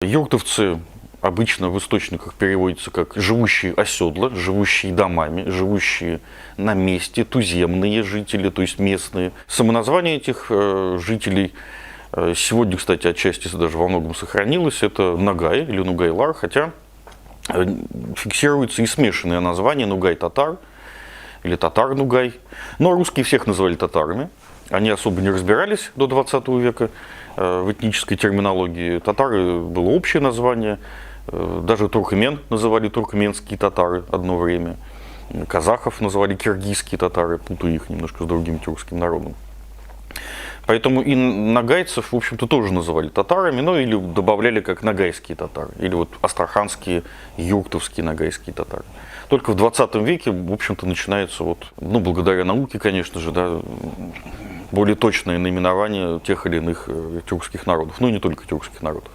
Юртовцы обычно в источниках переводятся как «живущие оседло», «живущие домами», «живущие на месте», «туземные жители», то есть местные. Самоназвание этих жителей сегодня, кстати, отчасти даже во многом сохранилось. Это Ногай или Нугайлар, хотя фиксируется и смешанное название Нугай-татар или татар-нугай. Но русские всех называли татарами. Они особо не разбирались до 20 века в этнической терминологии. Татары было общее название. Даже туркмен называли туркменские татары одно время. Казахов называли киргизские татары, путая их немножко с другим тюркским народом. Поэтому и нагайцев, в общем-то, тоже называли татарами, ну или добавляли как нагайские татары, или вот астраханские, юртовские нагайские татары. Только в 20 веке, в общем-то, начинается вот, ну, благодаря науке, конечно же, да, более точное наименование тех или иных тюркских народов, ну и не только тюркских народов.